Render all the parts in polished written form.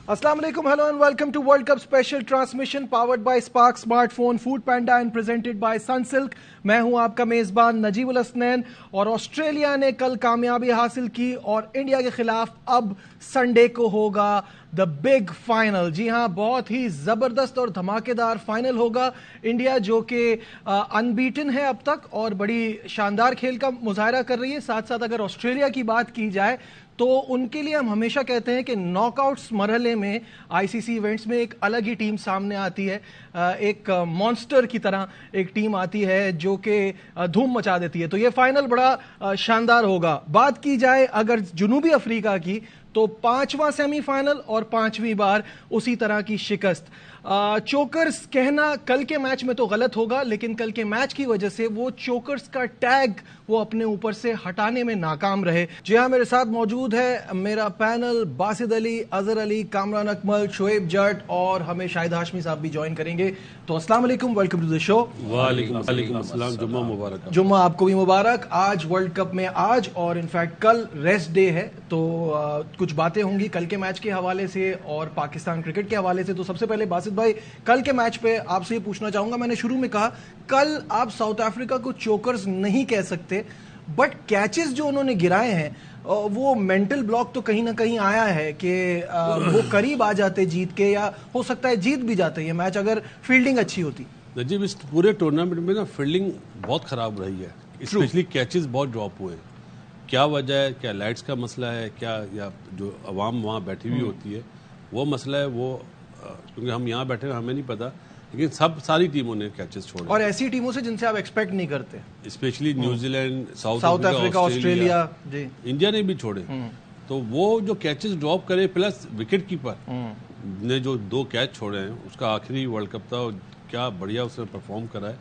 Assalamu alaikum, hello and welcome to World Cup special transmission powered by Spark Smartphone, Food Panda and presented by Sunsilk. मैं हूं आपका मेज़बान नजीबुल हसनैन और Australia ने कल कामयाबी हासिल की और इंडिया के खिलाफ अब संडे को होगा द बिग फाइनल। जी हां, बहुत ही ज़बरदस्त और धमाकेदार फाइनल होगा। इंडिया जो कि अनबीटन है अब तक और बड़ी शानदार खेल का मुजाहरा कर रही है। साथ साथ अगर ऑस्ट्रेलिया की बात की जाए तो उनके लिए हम हमेशा कहते हैं कि नॉकआउट्स मरहले में आईसीसी इवेंट्स में एक अलग ही टीम सामने आती है, एक मॉन्स्टर की तरह एक टीम आती है जो कि धूम मचा देती है। तो ये फाइनल बड़ा शानदार होगा। बात की जाए अगर जनूबी अफ्रीका की तो 5वां सेमीफाइनल और 5वीं बार उसी तरह की शिकस्त। चोकर्स कहना कल के मैच में तो गलत होगा, लेकिन कल के मैच की वजह से वो चोकर्स का टैग वो अपने ऊपर से हटाने में नाकाम रहे। जी हाँ, मेरे साथ मौजूद है मेरा पैनल, बासिद अली, अजहर अली, कामरान अकमल, शोएब जट और हमें शाहिद हाशमी साहब भी ज्वाइन करेंगे। तो अस्सलाम वालेकुम, वेलकम टू द शो। वालेकुम अस्सलाम, जुम्मा मुबारक। जुम्मा आपको भी मुबारक। आज वर्ल्ड कप में आज और इनफैक्ट कल रेस्ट डे है, तो कुछ बातें होंगी कल के मैच के हवाले से और पाकिस्तान क्रिकेट के हवाले से। तो सबसे पहले बासिद भाई, कल के मैच पे आपसे ये पूछना चाहूंगा, मैंने शुरू में कहा कल आप साउथ अफ्रीका को चोकर्स नहीं कह सकते, बट कैचेस जो उन्होंने गिराए हैं वो मेंटल ब्लॉक तो कहीं ना कहीं आया है कि वो करीब आ जाते जीत के, या हो सकता है जीत भी जाते ये मैच अगर फील्डिंग अच्छी होती। नजीब, इस पूरे टूर्नामेंट में ना फील्डिंग बहुत खराब रही है, स्पेशली कैचेस बहुत ड्रॉप हुए। क्या वजह है? क्या लाइट्स का मसला है क्या, या जो अवाम वहाँ बैठी हुई होती है वो मसला है? वो क्योंकि हम यहाँ बैठे हैं हमें नहीं पता, लेकिन सारी टीमों ने कैचेस छोड़े और ऐसी टीमों से जिनसे आप एक्सपेक्ट नहीं करते, specially New Zealand, South Africa, Australia, जी इंडिया ने भी छोड़े। तो वो जो कैचेस ड्रॉप करे, प्लस विकेट कीपर ने जो 2 कैच छोड़े हैं, उसका आखिरी वर्ल्ड कप था, क्या बढ़िया उसने परफॉर्म करा है,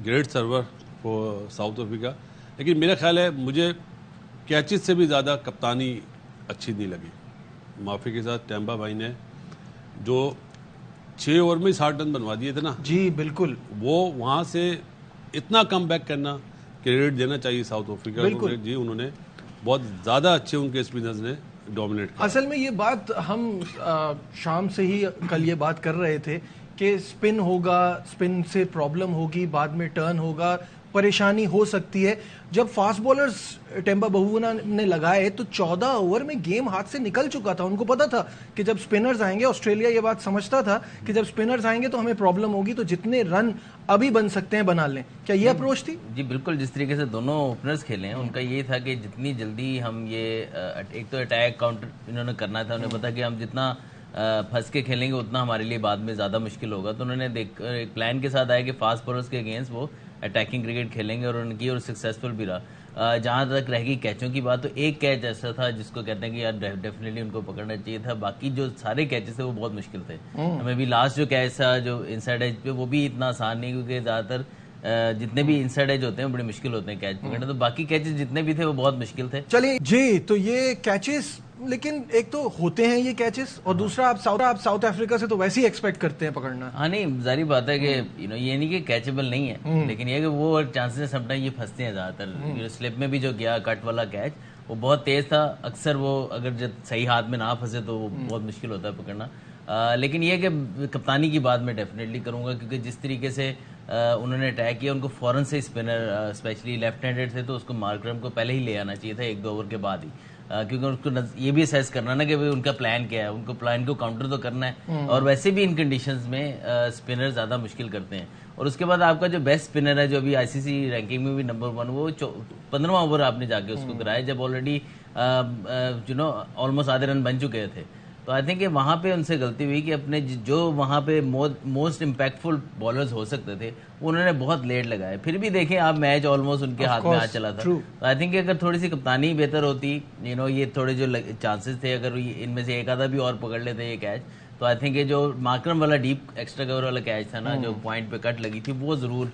great server for south Africa. लेकिन मेरा ख्याल है मुझे कैचेस से भी ज़्यादा कप्तानी अच्छी नहीं लगी। माफी के साथ टेम्बा भाई ने जो 6 ओवर में 60 रन बनवा दिए थे ना, जी बिल्कुल, वो वहाँ से इतना कम बैक करना क्रेडिट देना चाहिए साउथ अफ्रीका को। जी, उन्होंने बहुत ज़्यादा अच्छे उनके स्पिनर्स ने डोमिनेट किया। असल में ये बात हम शाम से ही कल ये बात कर रहे थे कि स्पिन होगा, स्पिन से प्रॉब्लम होगी, बाद में टर्न होगा, परेशानी हो सकती है। जब फास्ट बॉलर्स टेम्बा बहुवुना ने लगाए तो 14 ओवर में गेम हाथ से निकल चुका था। उनको पता था कि जब स्पिनर्स आएंगे, ऑस्ट्रेलिया ये बात समझता था कि जब स्पिनर्स आएंगे तो हमें प्रॉब्लम होगी, तो जितने रन अभी बन सकते हैं बना लें। क्या ये अप्रोच थी? जी बिल्कुल, जिस तरीके से दोनों ओपनर्स खेले हैं उनका ये था कि जितनी जल्दी हम ये एक तो अटैक काउंटर इन्होंने करना था, उन्हें पता कि हम जितना फंस के खेलेंगे उतना हमारे लिए बाद में ज़्यादा मुश्किल होगा। तो उन्होंने एक प्लान के साथ आया कि फास्ट बॉलर्स के अगेंस्ट वो अटैकिंग क्रिकेट खेलेंगे और उनकी और सक्सेसफुल भी रहा। जहाँ तक रह गई कैचों की बात, तो एक कैच ऐसा था जिसको कहते हैं कि यार डेफिनेटली उनको पकड़ना चाहिए था। बाकी जो सारे कैचेस थे वो बहुत मुश्किल थे। हमें भी लास्ट जो कैच था जो इनसाइड एज पे, वो भी इतना आसान नहीं, क्योंकि ज़्यादातर जितने भी इनसाइड एज होते हैं बड़े मुश्किल होते हैं कैच पकड़ना। तो बाकी कैचेस जितने भी थे वो बहुत मुश्किल थे। चलिए जी, तो ये कैचेस, लेकिन एक तो होते हैं ये कैचेस और दूसरा आप साउथ अफ्रीका से तो वैसे ही एक्सपेक्ट करते हैं पकड़ना। हाँ नहीं, जारी बात है कि ये नहीं कि कैचेबल नहीं है, लेकिन ये कि वो चांसेस समटाइम ये फंसते हैं ज़्यादातर। स्लिप में भी जो गया कट वाला कैच वो बहुत तेज था, अक्सर वो अगर जब सही हाथ में ना फंसे तो वो बहुत मुश्किल होता है पकड़ना। लेकिन ये कि कप्तानी की बात मैं डेफिनेटली करूँगा, क्योंकि जिस तरीके से उन्होंने अटैक किया, उनको फौरन से स्पिनर स्पेशली लेफ्ट हैंडेड थे तो उसको मार्करम को पहले ही ले आना चाहिए था 1-2 ओवर के बाद ही, क्योंकि उसको ये भी असेस करना ना कि भाई उनका प्लान क्या है, उनको प्लान को काउंटर तो करना है। और वैसे भी इन कंडीशंस में स्पिनर ज़्यादा मुश्किल करते हैं। और उसके बाद आपका जो बेस्ट स्पिनर है, जो अभी आईसीसी रैंकिंग में भी नंबर 1, वो 15वां ओवर आपने जाके उसको कराया जब ऑलरेडी ऑलमोस्ट आधे रन बन चुके थे। तो आई थिंक वहाँ पे उनसे गलती हुई कि अपने जो वहाँ पे मोस्ट इम्पैक्टफुल बॉलर्स हो सकते थे उन्होंने बहुत लेट लगाए। फिर भी देखें आप, मैच ऑलमोस्ट उनके हाथ में आ चला था। तो आई थिंक अगर थोड़ी सी कप्तानी बेहतर होती, ये थोड़े जो चांसेस थे, अगर इनमें से एक आधा भी और पकड़ लेते ये कैच, तो आई थिंक ये जो मार्करम वाला डीप एक्स्ट्रा कवर वाला कैच था ना, जो पॉइंट पे कट लगी थी, वो ज़रूर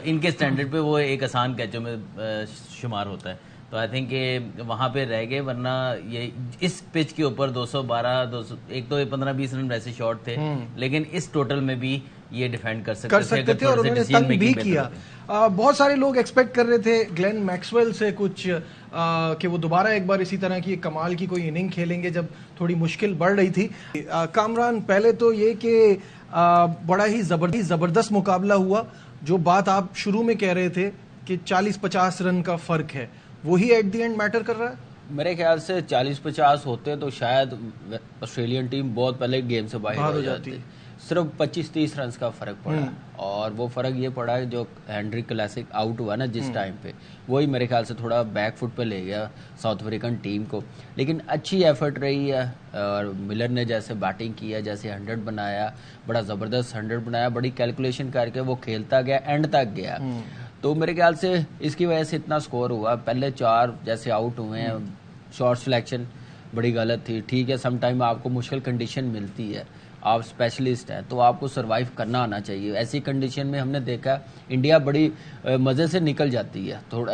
इनके स्टैंडर्ड पे वो एक आसान कैचों में शुमार होता है। तो आई थिंक ये वहाँ पे रह गए, वरना ये इस पिच के ऊपर 212 एक तो 15-20 रन वैसे शॉर्ट थे, लेकिन इस टोटल में भी یہ ڈیفینڈ کر سکتے تھے اور انہوں نے تنگ بھی کیا. بہت سارے لوگ ایکسپیکٹ کر رہے تھے گلین میکسویل سے کچھ کہ وہ دوبارہ ایک بار اسی طرح کی کمال کی کوئی اننگ کھیلیں گے جب تھوڑی مشکل بڑھ رہی تھی. کامران پہلے تو یہ کہ بڑا ہی زبردست مقابلہ ہوا. جو بات آپ شروع میں کہہ رہے تھے کہ 40-50 رن کا فرق ہے, وہی ایٹ دی اینڈ میٹر کر رہا ہے. میرے خیال سے 40-50 ہوتے تو شاید آسٹریلین ٹیم بہت پہلے گیم سے باہر ہو جاتی. صرف 25-30 رنز کا فرق پڑا, اور وہ فرق یہ پڑا ہے جو ہینڈری کلاسک آؤٹ ہوا نا جس ٹائم پہ, وہی میرے خیال سے تھوڑا بیک فٹ پہ لے گیا ساؤتھ افریقن ٹیم کو. لیکن اچھی ایفرٹ رہی ہے, اور ملر نے جیسے بیٹنگ کیا, جیسے 100 بنایا, بڑا زبردست 100 بنایا, بڑی کیلکولیشن کر کے وہ کھیلتا گیا, اینڈ تک گیا. تو میرے خیال سے اس کی وجہ سے اتنا سکور ہوا. پہلے 4 جیسے آؤٹ ہوئے ہیں, شارٹ سلیکشن بڑی غلط تھی. ٹھیک ہے, سم ٹائم آپ کو مشکل کنڈیشن ملتی ہے, آپ اسپیشلسٹ ہیں تو آپ کو سروائیو کرنا آنا چاہیے. ایسی کنڈیشن میں ہم نے دیکھا انڈیا بڑی مزے سے نکل جاتی ہے, تھوڑا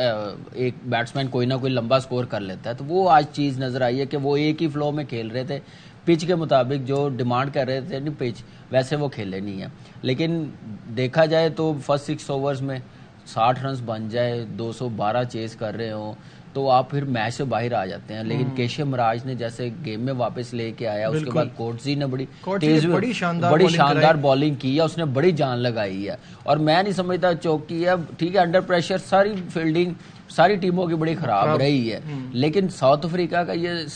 ایک بیٹسمین کوئی نہ کوئی لمبا سکور کر لیتا ہے. تو وہ آج چیز نظر آئی ہے کہ وہ ایک ہی فلو میں کھیل رہے تھے, پچ کے مطابق جو ڈیمانڈ کر رہے تھے نہیں پچ ویسے وہ کھیلے نہیں ہیں. لیکن دیکھا جائے تو فرسٹ 6 اوورز میں 60 رنز بن جائے, 212 چیز کر رہے ہوں, تو آپ پھر میچ سے باہر آ جاتے ہیں. لیکن کیشو مراج نے جیسے گیم میں واپس لے کے آیا, اس کے بعد کوٹزی نے بڑی تیز بڑی شاندار بالنگ کی ہے, اس نے بڑی جان لگائی ہے. اور میں نہیں سمجھتا چوکی ہے, ٹھیک ہے انڈر پریشر ساری فیلڈنگ ساری ٹیموں کی بڑی خراب رہی ہے, لیکن ساؤتھ افریقہ کا یہ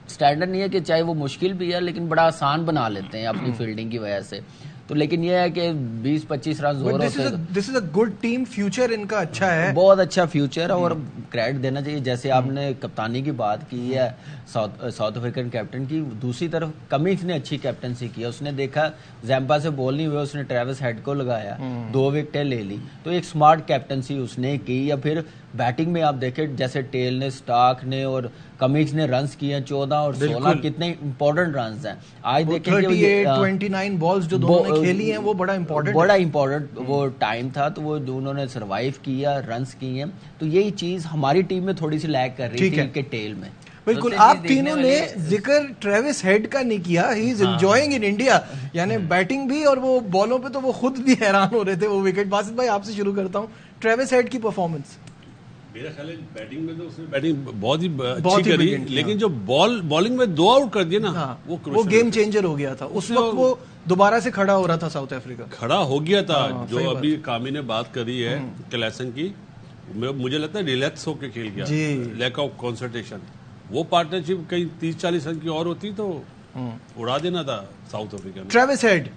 سٹینڈرڈ نہیں ہے کہ چاہے وہ مشکل بھی ہے لیکن بڑا آسان بنا لیتے ہیں اپنی فیلڈنگ کی وجہ سے. تو لیکن یہ ہے کہ 20-25 رنز ہو رہے ہیں. دس از اے گڈ ٹیم, فیوچر ان کا اچھا ہے, بہت اچھا فیوچر ہے, اور کریڈٹ دینا چاہیے. جیسے آپ نے کپتانی کی بات کی ہے ساؤتھ افریقن کیپٹن کی, دوسری طرف کمنگز نے اچھی کیپٹنسی کی. اس نے دیکھا زیمبا سے بول نہیں ہوئے, اس نے ٹریوس ہیڈ کو لگایا, 2 وکٹیں لے لی. تو ایک سمارٹ کیپٹنسی اس نے کی. یا پھر بیٹنگ میں آپ دیکھیں جیسے ٹیل نے, سٹارک نے اور کمنگز نے رنز کیے ہیں 14 اور 16, کتنے امپورٹنٹ رنز ہیں. آج دیکھیں 29 بالز جو دونوں نے کھیلی ہیں وہ بڑا امپورٹنٹ وہ ٹائم تھا, تو وہ انہوں نے سروائیو کیا, رنز کیے. تو یہی چیز ہماری ٹیم میں تھوڑی سی لیگ کر رہی تھی کہ ٹیل میں. بالکل, آپ تینوں نے ذکر ٹریوس ہیڈ کا نہیں کیا. ہی از انجوائنگ ان انڈیا, یعنی بیٹنگ بھی اور وہ بالوں پہ تو وہ خود بھی حیران ہو رہے تھے وہ وکٹ. باسط بھائی آپ سے شروع کرتا ہوں, ٹریوس ہیڈ کی پرفارمنس. میرا خیال ہے بیٹنگ میں تو اس نے بیٹنگ بہت ہی اچھی کری, لیکن جو بالنگ میں 2 آؤٹ کر دیے نا وہ گیم چینجر ہو گیا تھا. اس وقت وہ دوبارہ سے کھڑا ہو رہا تھا, ساؤتھ افریقہ کھڑا ہو گیا تھا. جو ابھی کامی نے بات کری ہے کلیسن کی, مجھے لگتا ہے ریلیکس ہو کے کھیل گیا, لیک آف کنسنٹریشن. وہ پارٹنرشپ کہیں 30-40 رن کی اور ہوتی تو اڑا دینا تھا South Africa. Travis Head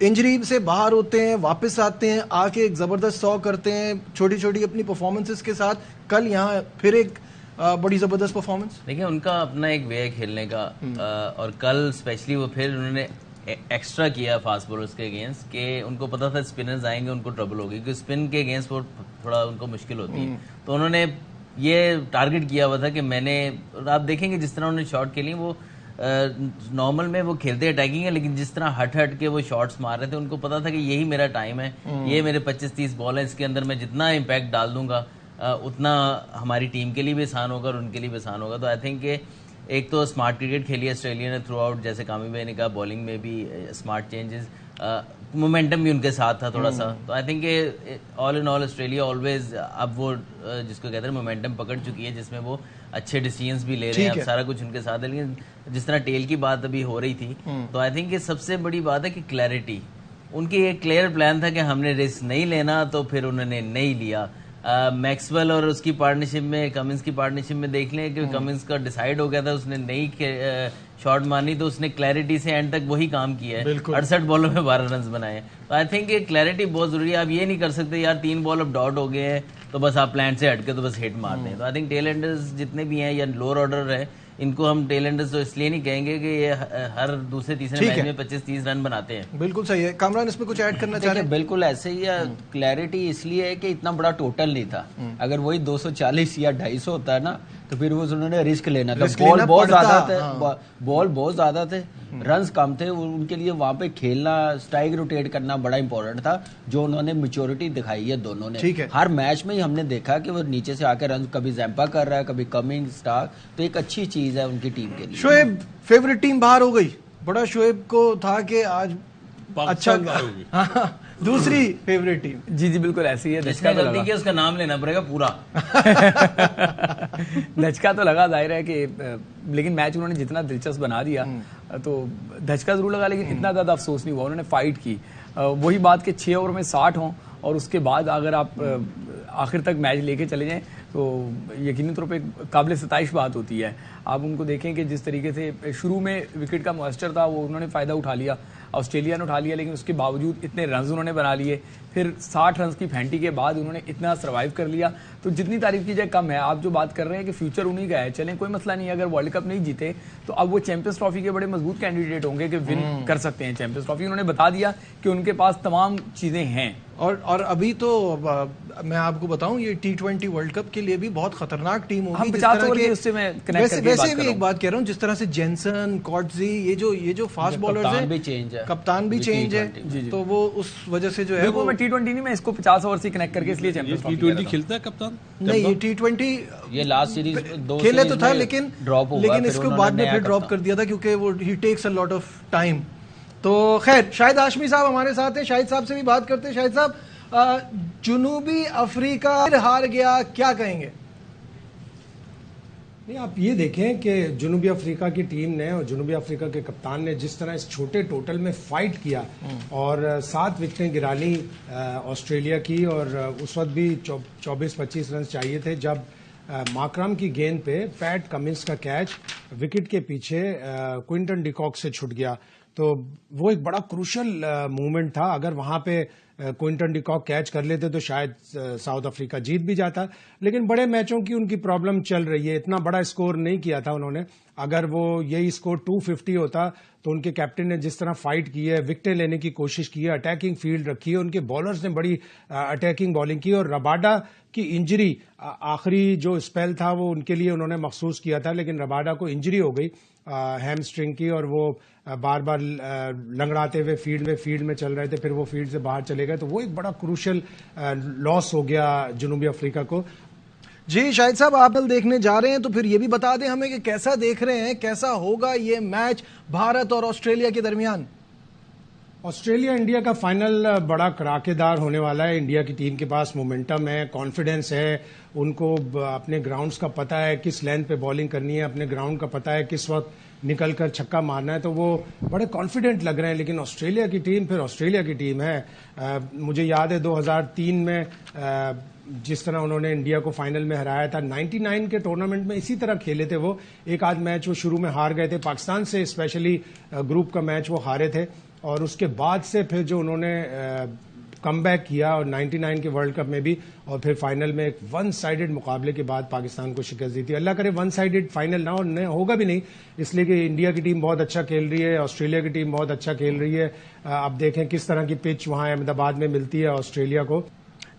injury سے باہر ہوتے ہیں, واپس آتے ہیں, آ کے ایک زبردست 100 کرتے ہیں چھوٹی چھوٹی اپنی پرفارمنسز کے ساتھ. کل یہاں پھر ایک بڑی زبردست پرفارمنس. دیکھیں ان کا اپنا ایک وے ہے کھیلنے کا, اور کل اسپیشلی وہ پھر انہوں نے ایکسٹرا کیا فاسٹ بولرز کے اگینسٹ, کہ ان کو پتا تھا اسپنرز آئیں گے ان کو ٹربل ہوگی, کیونکہ اسپن کے اگینسٹ وہ تھوڑا ان کو مشکل ہوتی ہے. تو انہوں نے یہ ٹارگٹ کیا ہوا تھا کہ میں نے, آپ دیکھیں گے جس طرح انہوں نے شاٹ کھیلی, وہ نارمل میں وہ کھیلتے اٹیکنگ ہے, لیکن جس طرح ہٹ کے وہ شاٹس مار رہے تھے, ان کو پتا تھا کہ یہی میرا ٹائم ہے, یہ میرے 25-30 بال ہیں, اس کے اندر میں جتنا امپیکٹ ڈال دوں گا اتنا ہماری ٹیم کے لیے بھی آسان ہوگا اور ان کے لیے بھی آسان ہوگا. تو آئی تھنک کہ ایک تو اسمارٹ کرکٹ کھیلی ہے آسٹریلیا نے تھرو آؤٹ, جیسے کامی بھائی نے کہا بالنگ میں بھی اسمارٹ چینجز, مومنٹم بھی ان کے ساتھ تھا تھوڑا سا. تو آئی تھنک کہ آل ان آل آسٹریلیا آلویز اب وہ جس کو کہتے ہیں مومنٹم پکڑ چکی ہے, جس میں وہ اچھے ڈیسیژنز بھی لے رہے ہیں, اب سارا کچھ ان کے ساتھ ہے. لیکن جس طرح ٹیل کی بات ابھی ہو رہی تھی, تو آئی تھنک کہ سب سے بڑی بات ہے کہ کلیئرٹی. ان کی ایک کلیئر پلان تھا کہ ہم نے رسک نہیں لینا, تو پھر انہوں نے نہیں لیا. میکسویل اور اس کی پارٹنرشپ میں, کمنس کی پارٹنرشپ میں دیکھ لیں کہ کمنس کا ڈیسائیڈ ہو گیا تھا, اس نے نہیں شاٹ مارنی, تو اس نے کلیئرٹی سے اینڈ تک وہی کام کیا ہے, 68 بالوں میں 12 رنز بنائے. تو آئی تھنک کہ کلیئرٹی بہت ضروری ہے. آپ یہ نہیں کر سکتے یار 3 بال اب ڈاٹ ہو گئے ہیں تو بس آپ پلان سے ہٹ کے تو بس ہٹ مار دیں. تو آئی تھنک ٹیل اینڈرز جتنے بھی ہیں یا لوور آرڈر ہے, ان کو ہم ٹیل اینڈرز تو اس لیے نہیں کہیں گے کہ یہ ہر دوسرے تیسرے میچ میں 25-30 رن بناتے ہیں. بالکل صحیح ہے. کامران اس میں کچھ ایڈ کرنا چاہ رہے ہیں؟ بالکل ایسے ہی ہے. کلیئرٹی اس لیے ہے کہ اتنا بڑا ٹوٹل نہیں تھا. اگر وہی 240 یا 250 ہوتا ہے نا تو پھر وہ انہوں نے رسک لینا تھا. بال بہت زیادہ تھے, بال بہت زیادہ تھے, رنز کم تھے. ان کے لیے وہاں پہ کھیلنا, اسٹرائک روٹیٹ کرنا بڑا امپورٹنٹ تھا, جو انہوں نے میچورٹی دکھائی ہے دونوں نے. ہر میچ میں ہی ہم نے دیکھا کہ وہ نیچے سے آ کے رنز کبھی زیمپا کر رہا ہے, کبھی کمنگ, سٹارک. تو ایک اچھی چیز ہے ان کی ٹیم کے لیے. شعیب فیوریٹ ٹیم باہر ہو گئی. بڑا شعیب کو تھا کہ آج पाकिस्तान आई होगी। हाँ, दूसरी फेवरेट टीम। जी जी बिल्कुल ऐसी है। जिसने गलती की उसका नाम लेना पड़ेगा पूरा। धचका तो लगा, जाहिर है कि लेकिन मैच उन्होंने जितना दिलचस्प बना दिया तो धचका जरूर लगा, लेकिन इतना ज्यादा अफसोस नहीं हुआ। उन्होंने फाइट की, वही बात कि 6 ओवर में 60 हों और उसके बाद अगर आप आखिर तक मैच लेके चले जाएं तो यकीनी तौर पे काबिल सताइश बात होती है। आप उनको देखें कि जिस तरीके से शुरू में विकेट का मॉइस्चर था वो उन्होंने फ़ायदा उठा लिया, ऑस्ट्रेलिया ने उठा लिया, लेकिन उसके बावजूद इतने रन्स उन्होंने बना लिए, फिर 60 रन्स की फेंटी के बाद उन्होंने इतना सर्वाइव कर लिया। तो जितनी तारीफ की जाए कम है। आप जो बात कर रहे हैं कि फ्यूचर उन्हीं का है, चलें कोई मसला नहीं है। अगर वर्ल्ड कप नहीं जीते तो अब वो चैंपियंस ट्रॉफी के बड़े मजबूत कैंडिडेट होंगे कि विन कर सकते हैं चैंपियंस ट्रॉफी। उन्होंने बता दिया कि उनके पास तमाम चीज़ें हैं। और अभी तो मैं आपको बताऊं ये T20 वर्ल्ड कप के लिए भी बहुत खतरनाक टीम होगी। हम 50 ओवर की उससे मैं कनेक्ट करके वैसे भी एक बात कह रहा हूं, जिस तरह से जेनसन, कॉट्जी, ये जो फास्ट बॉलर्स हैं, कप्तान भी चेंज है, तो वो उस वजह से जो है वो मैं T20 नहीं, मैं इसको 50 ओवर से कनेक्ट करके इसलिए चैंपियंस ट्रॉफी T20 खेलता है कप्तान नहीं, ये T20 ये लास्ट सीरीज खेले तो था लेकिन लेकिन इसको बाद में फिर ड्रॉप कर दिया था क्योंकि वो ही takes a lot of time. तो खैर, शाहिद हाशमी साहब हमारे साथ हैं, शाहिद साहब से भी बात करते हैं। शाहिद साहब, जुनूबी अफ्रीका हार गया, क्या कहेंगे? नहीं, आप ये देखें कि जनूबी अफ्रीका की टीम ने और जनूबी अफ्रीका के कप्तान ने जिस तरह इस छोटे टोटल में फाइट किया और 7 विकेटें गिरा ली ऑस्ट्रेलिया की, और उस वक्त भी 24-25 रन चाहिए थे जब माकरम की गेंद पे पैट कमिंस का कैच विकेट के पीछे क्विंटन डिकॉक से छूट गया। तो वो एक बड़ा क्रूशल मूवमेंट था। अगर वहां पे क्विंटन डिकॉक कैच कर लेते तो शायद साउथ अफ्रीका जीत भी जाता, लेकिन बड़े मैचों की उनकी प्रॉब्लम चल रही है। इतना बड़ा स्कोर नहीं किया था उन्होंने। अगर वो यही स्कोर 250 होता तो उनके कैप्टन ने जिस तरह फाइट की है, विकेटें लेने की कोशिश की है, अटैकिंग फील्ड रखी है, उनके बॉलर्स ने बड़ी अटैकिंग बॉलिंग की, और रबाडा की इंजरी आखिरी जो स्पेल था वो उनके लिए उन्होंने मखसूस किया था, लेकिन रबाडा को इंजरी हो गई हैमस्ट्रिंग की, और वो बार बार लंगड़ाते हुए फील्ड में चल रहे थे, फिर वो फील्ड से बाहर चले गए। तो वो एक बड़ा क्रूशल लॉस हो गया जनूबी अफ्रीका को। जी शाहिद साहब, आप कल देखने जा रहे हैं तो फिर ये भी बता दें हमें कि कैसा देख रहे हैं, कैसा होगा ये मैच भारत और ऑस्ट्रेलिया के दरमियान? ऑस्ट्रेलिया इंडिया का फाइनल बड़ा कड़ाकेदार होने वाला है। इंडिया की टीम के पास मोमेंटम है, कॉन्फिडेंस है, उनको अपने ग्राउंड्स का पता है किस लेंथ पे बॉलिंग करनी है, अपने ग्राउंड का पता है किस वक्त निकल कर छक्का मारना है, तो वो बड़े कॉन्फिडेंट लग रहे हैं। लेकिन ऑस्ट्रेलिया की टीम फिर ऑस्ट्रेलिया की टीम है। मुझे याद है 2003 में जिस तरह उन्होंने इंडिया को फाइनल में हराया था, 99 के टूर्नामेंट में इसी तरह खेले थे वो। एक आध मैच वो शुरू में हार गए थे, पाकिस्तान से स्पेशली ग्रुप का मैच वो हारे थे, और उसके बाद से फिर जो उन्होंने कमबैक किया, और 99 के वर्ल्ड कप में भी, और फिर फाइनल में एक वन साइडेड मुकाबले के बाद पाकिस्तान को शिकस्त दी थी। अल्लाह करे वन साइडेड फाइनल ना होगा भी नहीं, इसलिए कि इंडिया की टीम बहुत अच्छा खेल रही है, ऑस्ट्रेलिया की टीम बहुत अच्छा खेल रही है। अब देखें किस तरह की पिच वहां अहमदाबाद में मिलती है ऑस्ट्रेलिया को।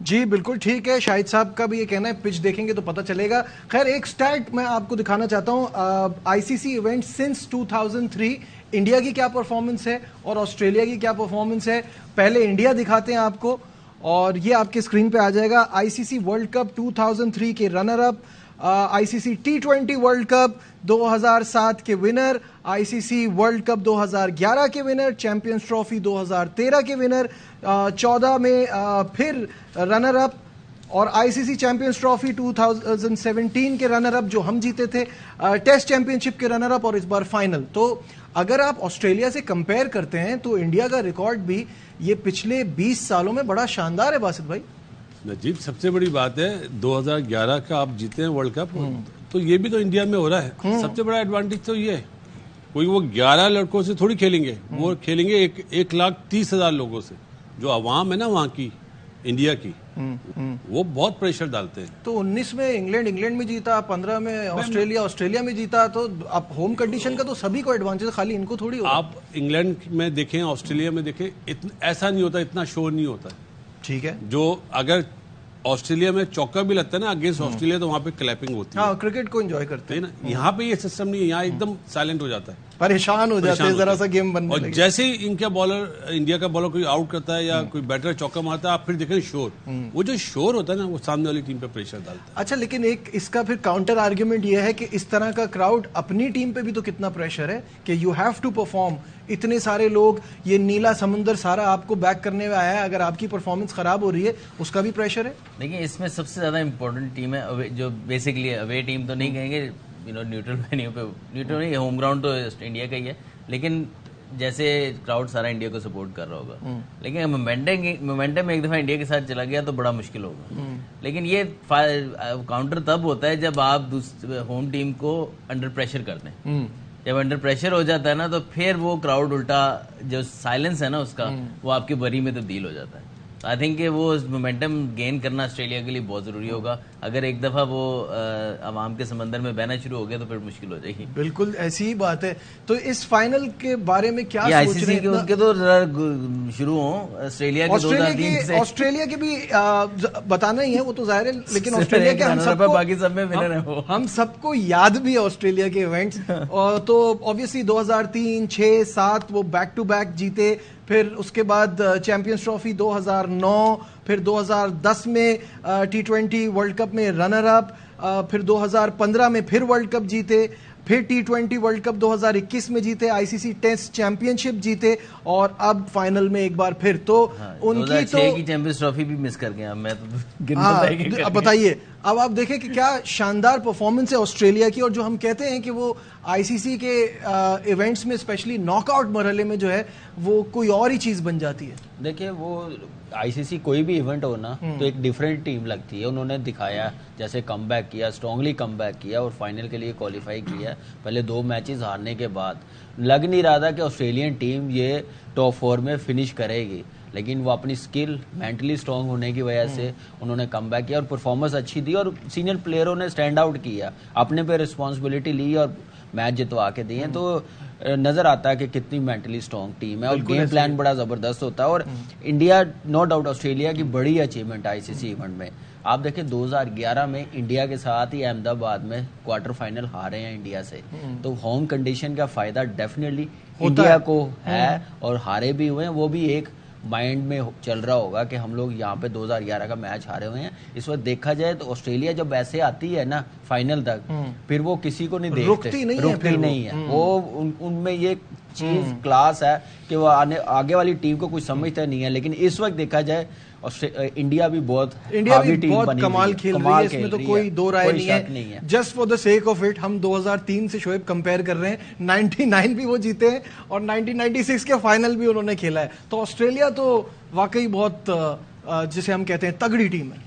जी बिल्कुल ठीक है, शाहिद साहब का भी ये कहना है, पिच देखेंगे तो पता चलेगा। खैर, एक स्टैट मैं आपको दिखाना चाहता हूं। आईसीसी इवेंट सिंस 2003 इंडिया की क्या परफॉर्मेंस है और ऑस्ट्रेलिया की क्या परफॉर्मेंस है, पहले इंडिया दिखाते हैं आपको, और ये आपके स्क्रीन पे आ जाएगा। आईसीसी वर्ल्ड कप 2003 के runner up, ICC T20 world cup 2007 के विनर, आईसीसी वर्ल्ड कप 2011 के विनर, चैंपियंस ट्रॉफी 2013 के विनर, 14 में फिर रनर अप, और आईसीसी चैंपियंस ट्रॉफी 2017 के रनर अप जो हम जीते थे, टेस्ट चैंपियनशिप के रनर अप, और इस बार फाइनल। तो अगर आप ऑस्ट्रेलिया से कंपेयर करते हैं तो इंडिया का रिकॉर्ड भी ये पिछले 20 सालों में बड़ा शानदार है बासित भाई। नजीब, सबसे बड़ी बात है 2011 का आप जीते हैं वर्ल्ड कप, तो ये भी तो इंडिया में हो रहा है। सबसे बड़ा एडवांटेज तो ये है, कोई वो 11 लड़कों से थोड़ी खेलेंगे, वो खेलेंगे 1,30,000 लोगों से। जो आवाम है ना वहाँ की, इंडिया की, वो बहुत प्रेशर डालते हैं। तो 19 में इंग्लैंड में जीता, 15 में ऑस्ट्रेलिया में जीता, तो आप होम कंडीशन का तो सभी को एडवांटेज, खाली इनको थोड़ी होगा। आप इंग्लैंड में देखें, ऑस्ट्रेलिया में देखें, ऐसा नहीं होता, इतना शोर नहीं होता। ठीक है, जो अगर ऑस्ट्रेलिया में चौका भी लगता है ना अगेंस्ट ऑस्ट्रेलिया, तो वहाँ पे क्लैपिंग होती है। हाँ, क्रिकेट को एंजॉय करते हैं ना। यहाँ पे ये सिस्टम नहीं है, यहाँ एकदम साइलेंट हो जाता है। परेशान हो जाते हैं जरा सा गेम बनने और लगे। जैसे ही इनका बॉलर, इंडिया का बॉलर कोई आउट करता है या कोई बैटर चौका मारता है, आप फिर देखें शोर, वो जो शोर होता है ना, वो सामने वाली टीम पे प्रेशर डालता है। अच्छा, लेकिन एक इसका फिर काउंटर आर्ग्यूमेंट ये है कि इस तरह का क्राउड अपनी टीम पे भी तो कितना प्रेशर है कि यू हैव टू परफॉर्म, इतने सारे लोग, ये नीला समुंदर सारा आपको बैक करने में आया है, अगर आपकी परफॉर्मेंस खराब हो रही है उसका भी प्रेशर है। देखिए इसमें सबसे ज्यादा इम्पोर्टेंट टीम है अवे, जो बेसिकली अवे टीम तो नहीं कहेंगे, न्यूट्रल वेन्यू पे, न्यूट्रल नहीं, होम ग्राउंड तो इंडिया का ही है, लेकिन जैसे क्राउड सारा इंडिया को सपोर्ट कर रहा होगा, लेकिन मोमेंटम एक दफा इंडिया के साथ चला गया तो बड़ा मुश्किल होगा। लेकिन ये काउंटर तब होता है जब आप होम टीम को अंडर प्रेशर करते हैं। जब अंडर प्रेशर हो जाता है ना, तो फिर वो क्राउड उल्टा, जो साइलेंस है ना उसका, वो आपकी बरी में तब्दील हो जाता है। आई थिंक कि वो मोमेंटम गेन करना ऑस्ट्रेलिया के लिए बहुत जरूरी होगा। अगर एक दफा वो अवाम के समंदर में बहना शुरू हो गया तो फिर मुश्किल हो जाएगी। बिल्कुल ऐसी ही बात है। तो इस फाइनल के बारे में क्या ये सोच रहे ICC के उनके तो शुरू हो, ऑस्ट्रेलिया के 2003 से, ऑस्ट्रेलिया के भी बताना ही है वो तो जाहिर है, लेकिन ऑस्ट्रेलिया के हम सबको, बाकी सब में विनर है वो। हम सबको याद भी है ऑस्ट्रेलिया के इवेंट्स। और तो ऑब्वियसली 2003, 6, 7 वो बैक टू बैक जीते, फिर उसके बाद चैंपियंस ट्रॉफी 2009, फिर 2010 में T20 वर्ल्ड कप में रनर अप, फिर 2015 में फिर वर्ल्ड कप जीते, फिर T20 वर्ल्ड कप 2021 में जीते, ICC टेस्ट चैंपियनशिप जीते, और अब फाइनल में एक बार फिर। तो उनकी 2006 की चैंपियंस ट्रॉफी भी मिस कर गया मैं तो। अब बताइए, अब आप देखें कि क्या शानदार परफॉर्मेंस है ऑस्ट्रेलिया की, और जो हम कहते हैं कि वो ICC के इवेंट्स में स्पेशली नॉकआउट मरहले में जो है वो कोई और ही चीज बन जाती है। देखिए वो ICC कोई भी इवेंट हो ना, तो एक डिफरेंट टीम लगती है। उन्होंने दिखाया, जैसे कमबैक किया, स्ट्रांगली कमबैक किया और फाइनल के लिए क्वालिफाई किया। पहले 2 मैचेस हारने के बाद लग नहीं रहा था कि ऑस्ट्रेलियन टीम ये टॉप 4 में फिनिश करेगी, लेकिन वो अपनी स्किल, मेंटली स्ट्रांग होने की वजह से उन्होंने कमबैक किया और परफॉर्मेंस अच्छी दी, और सीनियर प्लेयरों ने स्टैंड आउट किया, अपने पे रिस्पॉन्सिबिलिटी ली और मैच जितवा के दिए। तो नजर आता है कि कितनी मेंटली स्ट्रांग टीम है, और गेम प्लान बड़ा जबरदस्त होता है। और इंडिया, नो डाउट ऑस्ट्रेलिया की बड़ी अचीवमेंट है ICC इवेंट में। आप देखिए 2011 में इंडिया के साथ ही अहमदाबाद में क्वार्टर फाइनल हारे हैं इंडिया से, तो होम कंडीशन का फायदा डेफिनेटली इंडिया को है, और हारे भी हुए हैं, वो भी एक माइंड में चल रहा होगा कि हम लोग यहाँ पे 2011 का मैच हारे हुए हैं। इस वक्त देखा जाए तो ऑस्ट्रेलिया जब ऐसे आती है ना फाइनल तक, फिर वो किसी को नहीं देखते, रुकती नहीं है वो उनमें ये चीज क्लास है कि वो आगे वाली टीम को कुछ समझता नहीं है। लेकिन इस वक्त देखा जाए इंडिया भी बहुत कमाल खेल रही है, इसमें तो कोई दो राय नहीं है। Just for the sake of it, हम 2003 से शोएब कंपेयर कर रहे हैं, 99 भी वो जीते हैं और 1996 के फाइनल भी उन्होंने खेला है। तो ऑस्ट्रेलिया तो वाकई बहुत जिसे हम कहते हैं तगड़ी टीम है।